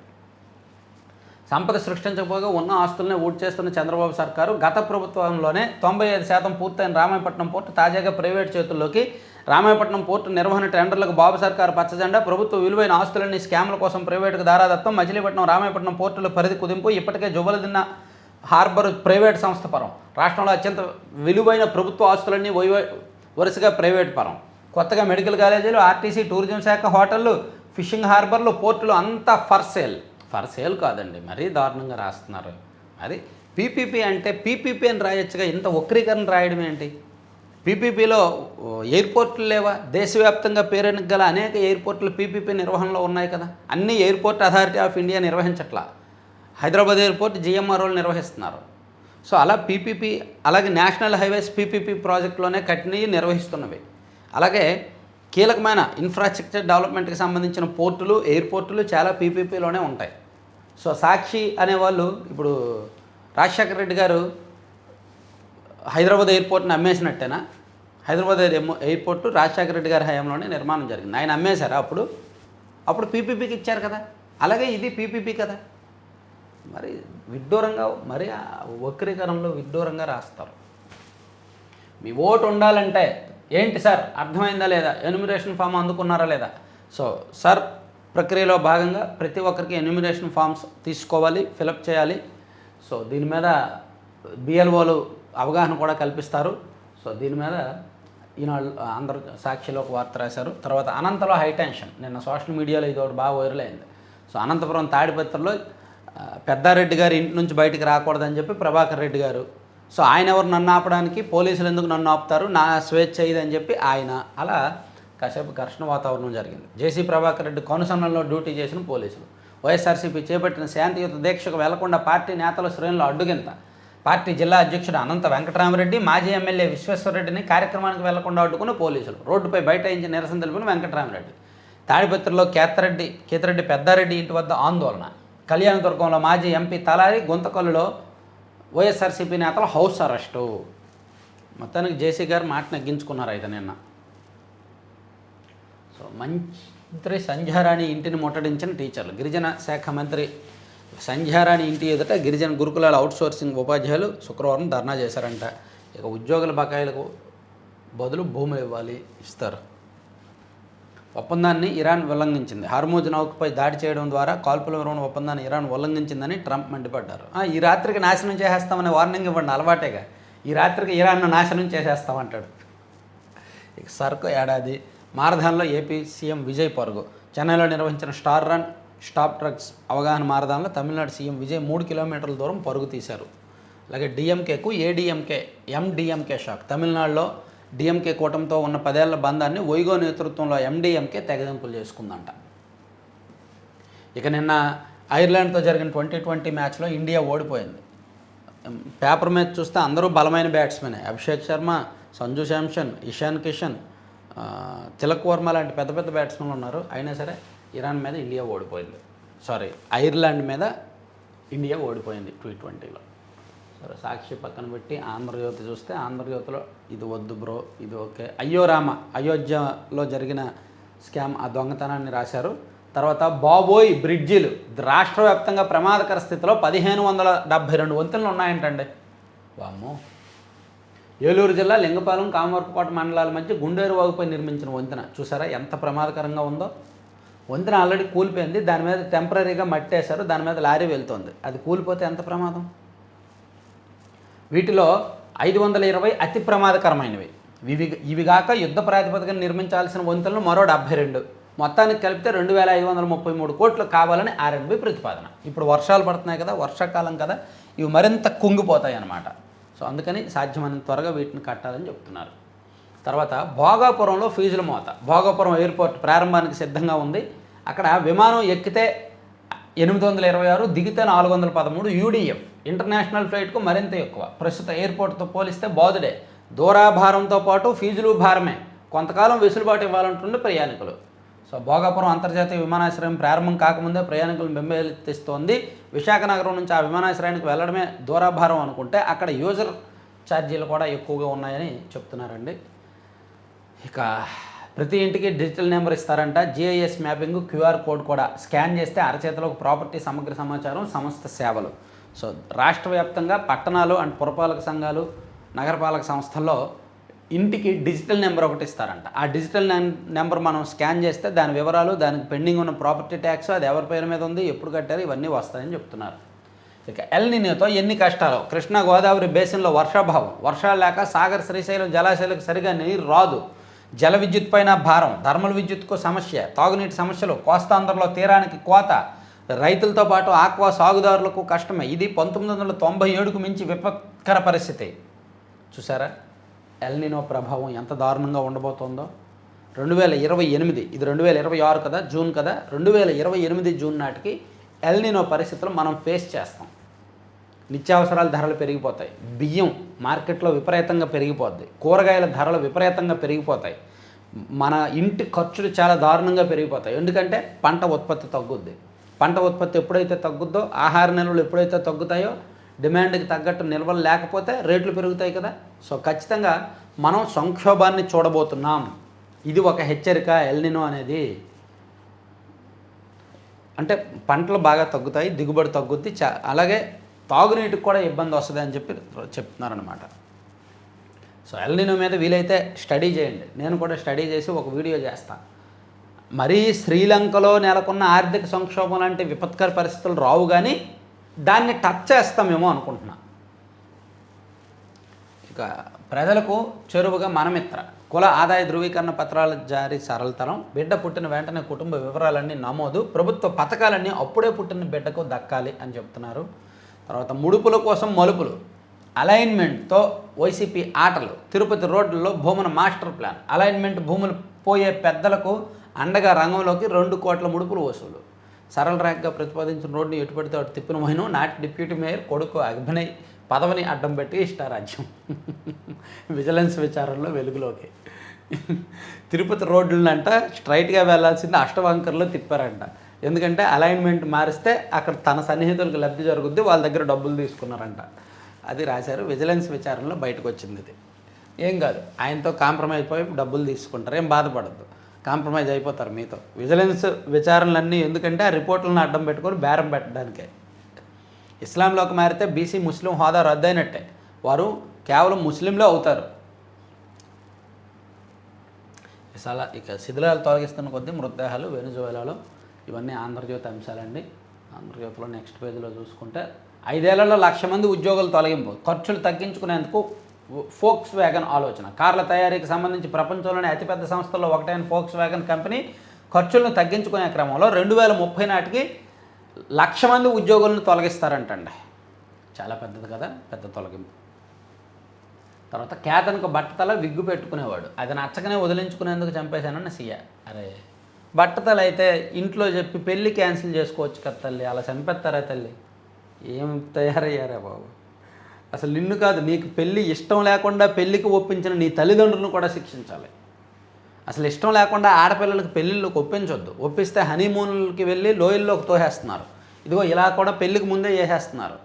సంపద సృష్టించకపోగా ఉన్న ఆస్తులనే ఊడ్చేస్తున్న చంద్రబాబు సర్కారు గత ప్రభుత్వంలోనే 95% పూర్తయిన రామాయపట్నం పోర్టు తాజాగా ప్రైవేట్ చేతుల్లోకి. రామాయపట్నం పోర్టు నిర్వహణ టెండర్లకు బాబు సర్కారు పచ్చజెండా, ప్రభుత్వ విలువైన ఆస్తులన్నీ స్కామ్ల కోసం ప్రైవేటుకు దారాదత్తం. మచిలీపట్నం రామాయపట్నం పోర్టుల పరిధి కుదింపు, ఇప్పటికే జువ్వలదిన్న హార్బర్ ప్రైవేట్ సంస్థ పరం. రాష్ట్రంలో అత్యంత విలువైన ప్రభుత్వ ఆస్తులన్నీ వరుసగా ప్రైవేట్ పరం. కొత్తగా మెడికల్ కాలేజీలు, ఆర్టీసీ, టూరిజం శాఖ, హోటళ్ళు, ఫిషింగ్ హార్బర్లు, పోర్టులు అంతా ఫర్ సేల్ కాదండి, మరీ దారుణంగా రాస్తున్నారు. అది పీపీపీ అంటే పీపీపీ అని రాయొచ్చుగా, ఇంత వక్రీకరణ రాయడం ఏంటి? పీపీపీలో ఎయిర్పోర్ట్లు లేవా? దేశవ్యాప్తంగా పేరెనికి గల అనేక ఎయిర్పోర్ట్లు పీపీపీ నిర్వహణలో ఉన్నాయి కదా. అన్ని ఎయిర్పోర్ట్ అథారిటీ ఆఫ్ ఇండియా నిర్వహించట్లా, హైదరాబాద్ ఎయిర్పోర్ట్ జిఎంఆర్ఓలు నిర్వహిస్తున్నారు. సో అలా పీపీపీ, అలాగే నేషనల్ హైవేస్ పీపీపీ ప్రాజెక్టులోనే కట్టినవి నిర్వహిస్తున్నవి. అలాగే కీలకమైన ఇన్ఫ్రాస్ట్రక్చర్ డెవలప్మెంట్కి సంబంధించిన పోర్టులు, ఎయిర్పోర్టులు చాలా పీపీపీలోనే ఉంటాయి. సో సాక్షి అనేవాళ్ళు ఇప్పుడు రాజశేఖర రెడ్డి గారు హైదరాబాద్ ఎయిర్పోర్ట్ని అమ్మేసినట్టేనా? హైదరాబాద్ ఎయిర్పోర్టు రాజశేఖర రెడ్డి గారి హయాంలోనే నిర్మాణం జరిగింది. ఆయన అమ్మేశారా? అప్పుడు పీపీపీకి ఇచ్చారు కదా. అలాగే ఇది పీపీపీ కదా. మరి విడ్డూరంగా, మరి వక్రీకరణలో విడ్డూరంగా రాస్తారు. మీ ఓటు ఉండాలంటే ఏంటి సార్, అర్థమైందా లేదా, ఎన్యూమరేషన్ ఫామ్ అందుకున్నారా లేదా? సో సార్ ప్రక్రియలో భాగంగా ప్రతి ఒక్కరికి ఎన్యూమరేషన్ ఫామ్స్ తీసుకోవాలి, ఫిలప్ చేయాలి. సో దీని మీద బిఎల్ఓలు అవగాహన కూడా కల్పిస్తారు. సో దీని మీద ఈనాడు అందరూ సాక్షిలో ఒక వార్త రాశారు. తర్వాత అనంతలో హైటెన్షన్, నిన్న సోషల్ మీడియాలో ఇది ఒకటి బాగా వైరల్ అయింది. సో అనంతపురం తాడిపత్రిలో పెద్దారెడ్డి గారి ఇంటి నుంచి బయటికి రాకూడదని చెప్పి ప్రభాకర్ రెడ్డి గారు, సో ఆయన ఎవరు నన్ను ఆపడానికి, పోలీసులు ఎందుకు నన్ను ఆపుతారు, నా స్వేచ్ఛ ఇది అని చెప్పి ఆయన, అలా కాసేపు ఘర్షణ వాతావరణం జరిగింది. జేసీ ప్రభాకర్ రెడ్డి కొనసంలో డ్యూటీ చేసిన పోలీసులు, వైఎస్ఆర్సీపీ చేపట్టిన శాంతియుత దీక్షకు వెళ్లకుండా పార్టీ నేతల శ్రేణులు అడ్డుగింత. పార్టీ జిల్లా అధ్యక్షుడు అనంత వెంకటరామరెడ్డి, మాజీ ఎమ్మెల్యే విశ్వేశ్వరరెడ్డిని కార్యక్రమానికి వెళ్లకుండా అడ్డుకున్న పోలీసులు, రోడ్డుపై బైఠాయించి నిరసన తెలిపిన వెంకటరామరెడ్డి. తాడిపత్రిలో కేతిరెడ్డి పెద్దారెడ్డి ఇంటి వద్ద ఆందోళన. కళ్యాణదుర్గంలో మాజీ ఎంపీ తలారి, గుంతకల్లులో వైఎస్ఆర్సీపీ నేతలు హౌస్ అరెస్టు. మొత్తానికి జేసీ గారు మాట నెగ్గించుకున్నారు అయితే నిన్న. సో మంత్రి సంధ్యారాణి ఇంటిని ముట్టడించిన టీచర్లు. గిరిజన శాఖ మంత్రి సంధ్యారాణి ఇంటి ఎదుట గిరిజన గురుకులాల అవుట్సోర్సింగ్ ఉపాధ్యాయులు శుక్రవారం ధర్నా చేశారంట. ఇక ఉద్యోగుల బకాయిలకు బదులు భూములు ఇస్తారు. ఒప్పందాన్ని ఇరాన్ ఉల్లంఘించింది. హార్మూజ్ నౌకపై దాడి చేయడం ద్వారా కాల్పుల విరమణ ఒప్పందాన్ని ఇరాన్ ఉల్లంఘించిందని ట్రంప్ మండిపడ్డారు. ఈ రాత్రికి నాశనం చేసేస్తామని వార్నింగ్ ఇవ్వండి, అలవాటేగా. ఈ రాత్రికి ఇరాన్ను నాశనం చేసేస్తామంటాడు. ఇక సరుకు ఏడాది మారథాన్లో ఏపీ సీఎం విజయ్ పరుగు. చెన్నైలో నిర్వహించిన స్టార్ రన్ స్టాప్ డ్రగ్స్ అవగాహన మారథాన్లో తమిళనాడు సీఎం విజయ్ 3 కిలోమీటర్ల దూరం పరుగు తీశారు. అలాగే డిఎంకేకు ఎండిఎంకే షాక్. తమిళనాడులో డిఎంకే కూటమితో ఉన్న 10 ఏళ్ల బంధాన్ని వైగో నేతృత్వంలో ఎండిఎంకే తెగదింపులు చేసుకుందంట. ఇక నిన్న ఐర్లాండ్తో జరిగిన 2020 మ్యాచ్లో ఇండియా ఓడిపోయింది. పేపర్ మ్యాచ్ చూస్తే అందరూ బలమైన బ్యాట్స్మెనే. అభిషేక్ శర్మ, సంజు శాంసన్, ఇషాన్ కిషన్, తిలక్ వర్మ లాంటి పెద్ద పెద్ద బ్యాట్స్మెన్లు ఉన్నారు. అయినా సరే ఇరాన్ మీద ఇండియా ఓడిపోయింది. ఐర్లాండ్ మీద ఇండియా ఓడిపోయింది T20లో. సరే సాక్షి పక్కన పెట్టి ఆంధ్రజ్యోతి చూస్తే ఆంధ్రజ్యోతిలో ఇది వద్దు బ్రో, ఇది ఓకే. అయ్యో రామ, అయోధ్యలో జరిగిన స్కామ్, ఆ దొంగతనాన్ని రాశారు. తర్వాత బాబోయ్ బ్రిడ్జిలు, రాష్ట్ర వ్యాప్తంగా ప్రమాదకర స్థితిలో 1572 వంతెనలు ఉన్నాయంటండి. వామ్మో. ఏలూరు జిల్లా లింగపాలెం, కామవరపుకోట మండలాల మధ్య గుండేరు వాగుపై నిర్మించిన వంతెన చూసారా ఎంత ప్రమాదకరంగా ఉందో. వంతెన ఆల్రెడీ కూలిపోయింది, దాని మీద టెంపరీగా మట్టేశారు, దాని మీద లారీ వెళ్తుంది. అది కూలిపోతే ఎంత ప్రమాదం. వీటిలో 520 అతి ప్రమాదకరమైనవి. ఇవిగాక యుద్ధ ప్రాతిపదికన నిర్మించాల్సిన వంతెనలు మరో 72. మొత్తానికి కలిపితే 2533 కోట్లు కావాలని R&B ప్రతిపాదన. ఇప్పుడు వర్షాలు పడుతున్నాయి కదా, వర్షాకాలం కదా, ఇవి మరింత కుంగిపోతాయి అన్నమాట. సో అందుకని సాధ్యమైనంత త్వరగా వీటిని కట్టాలని చెప్తున్నారు. తర్వాత భోగాపురంలో ఫీజుల మోత. భోగాపురం ఎయిర్పోర్ట్ ప్రారంభానికి సిద్ధంగా ఉంది. అక్కడ విమానం ఎక్కితే 826, దిగితే 413 UDF. ఇంటర్నేషనల్ ఫ్లైట్కు మరింత ఎక్కువ. ప్రస్తుత ఎయిర్పోర్ట్తో పోలిస్తే బాదుడే. దూరాభారంతో పాటు ఫీజులు భారమే. కొంతకాలం వెసులుబాటు ఇవ్వాలంటుండే ప్రయాణికులు. సో భోగాపురం అంతర్జాతీయ విమానాశ్రయం ప్రారంభం కాకముందే ప్రయాణికులను బెంబేలెత్తిస్తోంది. విశాఖ నగరం నుంచి ఆ విమానాశ్రయానికి వెళ్ళడమే దూరాభారం అనుకుంటే అక్కడ యూజర్ ఛార్జీలు కూడా ఎక్కువగా ఉన్నాయని చెప్తున్నారండి. ఇక ప్రతి ఇంటికి డిజిటల్ నెంబర్ ఇస్తారంట. GIS మ్యాపింగ్, QR కోడ్ కూడా స్కాన్ చేస్తే అరచేతిలో ప్రాపర్టీ సమగ్ర సమాచారం, సంస్థ సేవలు. సో రాష్ట్ర వ్యాప్తంగా పట్టణాలు అండ్ పురపాలక సంఘాలు, నగరపాలక సంస్థల్లో ఇంటికి డిజిటల్ నెంబర్ ఒకటి ఇస్తారంట. ఆ డిజిటల్ నెంబర్ మనం స్కాన్ చేస్తే దాని వివరాలు, దానికి పెండింగ్ ఉన్న ప్రాపర్టీ ట్యాక్స్, అది ఎవరి పేరు మీద ఉంది, ఎప్పుడు కట్టారు, ఇవన్నీ వస్తాయని చెప్తున్నారు. ఇక ఎల్ నినోతో ఎన్ని కష్టాలు. కృష్ణా గోదావరి బేసిన్లో వర్షాభావం. వర్షాలు లేక సాగర్, శ్రీశైలం జలాశయాలకు సరిగా నీరు రాదు. జల విద్యుత్ పైన భారం. థర్మల్ విద్యుత్కు సమస్య. తాగునీటి సమస్యలు. కోస్తాంధ్రలో తీరానికి కోత. రైతులతో పాటు ఆక్వా సాగుదారులకు కష్టమే. ఇది 1997కు మించి విపత్కర పరిస్థితి. చూసారా ఎల్నినో ప్రభావం ఎంత దారుణంగా ఉండబోతోందో. 2028, ఇది 2026 కదా, జూన్ కదా, 2028 జూన్ నాటికి ఎల్నినో పరిస్థితులు మనం ఫేస్ చేస్తాం. నిత్యావసరాల ధరలు పెరిగిపోతాయి, బియ్యం మార్కెట్లో విపరీతంగా పెరిగిపోద్ది, కూరగాయల ధరలు విపరీతంగా పెరిగిపోతాయి, మన ఇంటి ఖర్చులు చాలా దారుణంగా పెరిగిపోతాయి. ఎందుకంటే పంట ఉత్పత్తి తగ్గుద్ది. పంట ఉత్పత్తి ఎప్పుడైతే తగ్గుద్దో, ఆహార నిల్వలు ఎప్పుడైతే తగ్గుతాయో, డిమాండ్కి తగ్గట్టు నిల్వలు లేకపోతే రేట్లు పెరుగుతాయి కదా. సో ఖచ్చితంగా మనం సంక్షోభాన్ని చూడబోతున్నాం. ఇది ఒక హెచ్చరిక. ఎల్నినో అనేది అంటే పంటలు బాగా తగ్గుతాయి, దిగుబడి తగ్గుద్ది, అలాగే తాగునీటికి కూడా ఇబ్బంది వస్తుంది అని చెప్పి చెప్తున్నారనమాట. సో ఎల్నినో మీద వీలైతే స్టడీ చేయండి. నేను కూడా స్టడీ చేసి ఒక వీడియో చేస్తాను. మరీ శ్రీలంకలో నెలకొన్న ఆర్థిక సంక్షోభం లాంటి విపత్కర పరిస్థితులు రావు, కానీ దాన్ని టచ్ చేస్తామేమో అనుకుంటున్నా. ఇక ప్రజలకు చెరువుగా మనమిత్ర కుల ఆదాయ ధృవీకరణ పత్రాల జారీ సరళతరం, బిడ్డ పుట్టిన వెంటనే కుటుంబ వివరాలన్నీ నమోదు, ప్రభుత్వ పథకాలన్నీ అప్పుడే పుట్టిన బిడ్డకు దక్కాలి అని చెప్తున్నారు. తర్వాత ముడుపుల కోసం మలుపులు, అలైన్మెంట్తో వైసీపీ ఆటలు, తిరుపతి రోడ్లలో భూముల మాస్టర్ ప్లాన్, అలైన్మెంట్ భూములు పోయే పెద్దలకు అండగా రంగంలోకి 2 కోట్ల ముడుపులు వసూలు, సరళ ర్యాంక్గా ప్రతిపాదించిన రోడ్డుని ఎటుపడితే అటు తిప్పిన మైను నాటి డిప్యూటీ మేయర్ కొడుకు అభినయ్ పదవిని అడ్డం పెట్టి ఇష్టారాజ్యం. విజిలెన్స్ విచారణలో వెలుగులోకి. తిరుపతి రోడ్లంట స్ట్రైట్గా వెళ్లాల్సింది అష్టవంకర్లో తిప్పారంట. ఎందుకంటే అలైన్మెంట్ మారిస్తే అక్కడ తన సన్నిహితులకు లబ్ధి జరుగుద్ది, వాళ్ళ దగ్గర డబ్బులు తీసుకున్నారంట. అది రాశారు. విజిలెన్స్ విచారణలో బయటకు వచ్చింది. ఇది ఏం కాదు, ఆయనతో కాంప్రమైజ్ అయిపోయి డబ్బులు తీసుకుంటారు, ఏం బాధపడద్దు, కాంప్రమైజ్ అయిపోతారు మీతో. విజిలెన్స్ విచారణలన్నీ ఎందుకంటే ఆ రిపోర్ట్లను అడ్డం పెట్టుకొని బేరం పెట్టడానికే. ఇస్లాంలోకి మారితే బీసీ ముస్లిం హోదా రద్దయినట్టే, వారు కేవలం ముస్లింలో అవుతారు. ఇక శిథిలాలు తొలగిస్తున్న కొద్దీ మృతదేహాలు వెనుజువేలాలో, ఇవన్నీ ఆంధ్రజ్యోతి అంశాలండి. ఆంధ్రజ్యోతిలో నెక్స్ట్ పేజీలో చూసుకుంటే 5 ఏళ్లలో 1,00,000 మంది ఉద్యోగులు తొలగింపు, ఖర్చులు తగ్గించుకునేందుకు ఫోక్స్ వ్యాగన్ ఆలోచన. కార్ల తయారీకి సంబంధించి ప్రపంచంలోనే అతిపెద్ద సంస్థల్లో ఒకటైన ఫోక్స్ వ్యాగన్ కంపెనీ ఖర్చులను తగ్గించుకునే క్రమంలో 2030 నాటికి 1,00,000 మంది ఉద్యోగులను తొలగిస్తారంటండి. చాలా పెద్దది కదా, పెద్ద తొలగింపు. తర్వాత కేతన్కు బట్టతల విగ్గు పెట్టుకునేవాడు, అది నచ్చకనే వదిలించుకునేందుకు చంపేశానన్న సీఏ. అరే బట్టతల అయితే ఇంట్లో చెప్పి పెళ్ళి క్యాన్సిల్ చేసుకోవచ్చు కదా తల్లి, అలా చంపేస్తారా తల్లి? ఏం తయారయ్యారా బాబు? అసలు నిన్ను కాదు, నీకు పెళ్ళి ఇష్టం లేకుండా పెళ్ళికి ఒప్పించిన నీ తల్లిదండ్రులను కూడా శిక్షించాలి. అసలు ఇష్టం లేకుండా ఆడపిల్లలకి పెళ్ళిళ్ళకి ఒప్పించొద్దు. ఒప్పిస్తే హనీమూన్లకి వెళ్ళి లోయల్లోకి తోసేస్తున్నారు. ఇదిగో ఇలా కూడా పెళ్ళికి ముందే చేసేస్తున్నారు.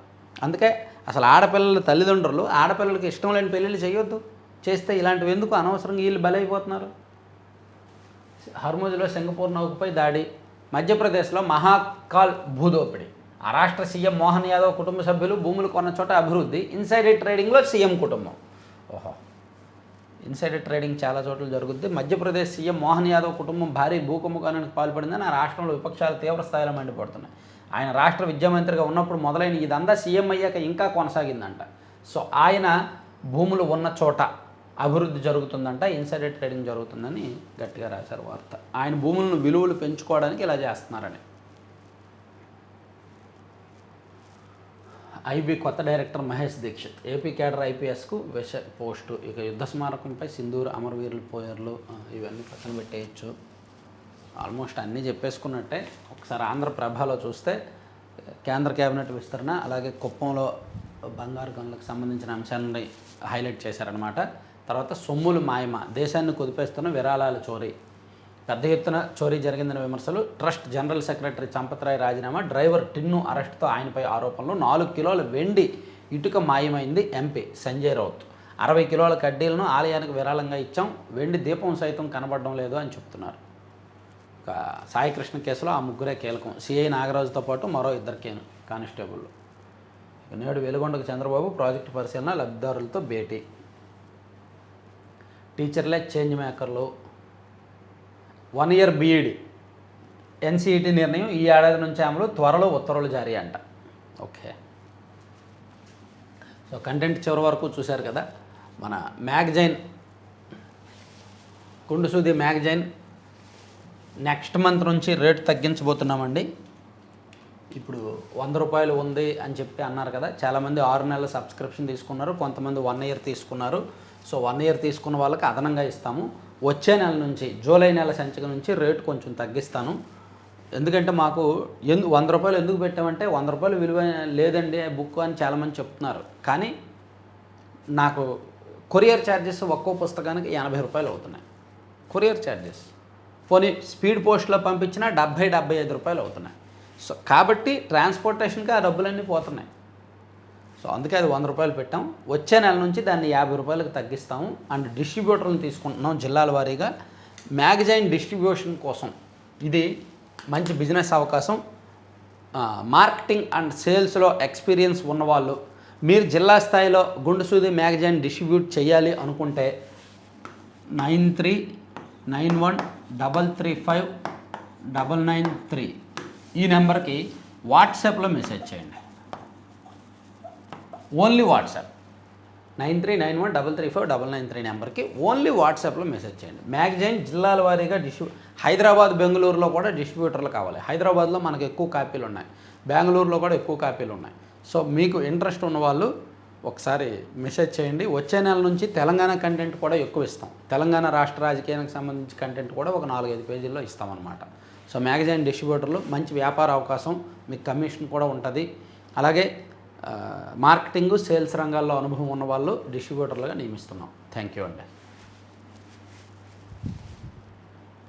అందుకే అసలు ఆడపిల్లల తల్లిదండ్రులు ఆడపిల్లలకి ఇష్టం లేని పెళ్ళిళ్ళు చేయొద్దు. చేస్తే ఇలాంటివి ఎందుకు అనవసరంగా వీళ్ళు బలైపోతున్నారు. హర్ముజ్లో సింగపూర్ నౌకపై దాడి, మధ్యప్రదేశ్లో మహాకాల్ భూదోపిడి, ఆ రాష్ట్ర సీఎం మోహన్ యాదవ్ కుటుంబ సభ్యులు భూములు కొన్న చోట అభివృద్ధి, ఇన్సైడర్ ట్రేడింగ్లో సీఎం కుటుంబం. ఓహో, ఇన్సైడర్ ట్రేడింగ్ చాలా చోట్ల జరుగుద్ది. మధ్యప్రదేశ్ సీఎం మోహన్ యాదవ్ కుటుంబం భారీ భూకుంభకోణానికి పాల్పడిందని ఆ రాష్ట్రంలో విపక్షాలు తీవ్ర స్థాయిలో మండిపడుతున్నాయి. ఆయన రాష్ట్ర విద్యామంత్రిగా ఉన్నప్పుడు మొదలైన ఇదంతా సీఎం అయ్యాక ఇంకా కొనసాగిందంట. సో ఆయన భూములు ఉన్న చోట అభివృద్ధి జరుగుతుందంట, ఇన్సైడర్ ట్రేడింగ్ జరుగుతుందని గట్టిగా రాశారు వార్త. ఆయన భూములను విలువలు పెంచుకోవడానికి ఇలా చేస్తున్నారని. ఐబీ కొత్త director Mahesh Dikshit, AP cadre ఐపీఎస్కు విష పోస్టు. ఇక యుద్ధ స్మారకంపై సింధూరు అమరవీరుల పోయర్లు, ఇవన్నీ పక్కన పెట్టేయచ్చు. ఆల్మోస్ట్ అన్నీ చెప్పేసుకున్నట్టే. ఒకసారి ఆంధ్రప్రభలో చూస్తే కేంద్ర కేబినెట్ విస్తరణ, అలాగే కుప్పంలో బంగారు గనులకు సంబంధించిన అంశాలని హైలైట్ చేశారనమాట. తర్వాత సొమ్ములు మాయమ, దేశాన్ని కుదిపేస్తున్న విరాళాల చోరీ, పెద్ద ఎత్తున చోరీ జరిగిందని విమర్శలు, ట్రస్ట్ జనరల్ సెక్రటరీ చంపత్రాయ్ రాజీనామా, డ్రైవర్ టిన్ను అరెస్టుతో ఆయనపై ఆరోపణలు, 4 కిలోల వెండి ఇటుక మాయమైంది ఎంపీ సంజయ్ రౌత్, 60 కిలోల కడ్డీలను ఆలయానికి విరాళంగా ఇచ్చాం, వెండి దీపం సైతం కనబడడం లేదు అని చెప్తున్నారు. సాయికృష్ణ కేసులో ఆ ముగ్గురే కీలకం, సిఐ నాగరాజుతో పాటు మరో 2 కానిస్టేబుల్. నేడు వెలుగొండకు చంద్రబాబు ప్రాజెక్టు పరిశీలన, లబ్ధిదారులతో భేటీ, టీచర్లే చేంజ్ మేకర్లు, 1 ఇయర్ బీఈడి ఎన్సీఈటీ నిర్ణయం ఈ ఏడాది నుంచి అమలు, త్వరలో ఉత్తర్వులు జారీ అంట. ఓకే, సో కంటెంట్ చివరి వరకు చూశారు కదా. మన మ్యాగజైన్ కుండుసూది మ్యాగజైన్ నెక్స్ట్ మంత్ నుంచి రేటు తగ్గించబోతున్నామండి. ఇప్పుడు 100 రూపాయలు ఉంది అని చెప్పి అన్నారు కదా, చాలామంది 6 నెలల సబ్స్క్రిప్షన్ తీసుకున్నారు, కొంతమంది 1 ఇయర్ తీసుకున్నారు. సో 1 ఇయర్ తీసుకున్న వాళ్ళకి అదనంగా ఇస్తాము. వచ్చే నెల నుంచి జూలై నెల సంచిక నుంచి రేటు కొంచెం తగ్గిస్తాను. ఎందుకంటే మాకు 100 రూపాయలు ఎందుకు పెట్టామంటే 100 రూపాయలు విలువ లేదండి బుక్ అని చాలామంది చెప్తున్నారు. కానీ నాకు కొరియర్ ఛార్జెస్ ఒక్కో పుస్తకానికి 80 రూపాయలు అవుతున్నాయి కొరియర్ ఛార్జెస్. పోనీ స్పీడ్ పోస్ట్లో పంపించినా 70-75 రూపాయలు అవుతున్నాయి. సో కాబట్టి ట్రాన్స్పోర్టేషన్కి ఆ డబ్బులన్నీ పోతున్నాయి. సో అందుకే అది 100 రూపాయలు పెట్టాం. వచ్చే నెల నుంచి దాన్ని 50 రూపాయలకు తగ్గిస్తాము. అండ్ డిస్ట్రిబ్యూటర్లను తీసుకుంటున్నాం జిల్లాల వారీగా. మ్యాగజైన్ డిస్ట్రిబ్యూషన్ కోసం ఇది మంచి బిజినెస్ అవకాశం. మార్కెటింగ్ అండ్ సేల్స్లో ఎక్స్పీరియన్స్ ఉన్నవాళ్ళు, మీరు జిల్లా స్థాయిలో గుండు సూది మ్యాగజైన్ డిస్ట్రిబ్యూట్ చేయాలి అనుకుంటే 9391335993 ఈ నెంబర్కి వాట్సాప్లో మెసేజ్ చేయండి. ఓన్లీ వాట్సాప్ 9391335993 నెంబర్కి ఓన్లీ వాట్సాప్లో మెసేజ్ చేయండి. మ్యాగజైన్ జిల్లాల వారీగా హైదరాబాద్, బెంగళూరులో కూడా డిస్ట్రిబ్యూటర్లు కావాలి. హైదరాబాద్లో మనకు ఎక్కువ కాపీలు ఉన్నాయి, బెంగళూరులో కూడా ఎక్కువ కాపీలు ఉన్నాయి. సో మీకు ఇంట్రెస్ట్ ఉన్నవాళ్ళు ఒకసారి మెసేజ్ చేయండి. వచ్చే నెల నుంచి తెలంగాణ కంటెంట్ కూడా ఎక్కువ ఇస్తాం. తెలంగాణ రాష్ట్ర రాజకీయానికి సంబంధించి కంటెంట్ కూడా ఒక 4-5 పేజీల్లో ఇస్తామన్నమాట. సో మ్యాగజైన్ డిస్ట్రిబ్యూటర్లు మంచి వ్యాపార అవకాశం, మీకు కమిషన్ కూడా ఉంటుంది. అలాగే మార్కెటింగ్, సేల్స్ రంగాల్లో అనుభవం ఉన్న వాళ్ళు డిస్ట్రిబ్యూటర్లుగా నియమిస్తున్నాం. థ్యాంక్ యూ అండి.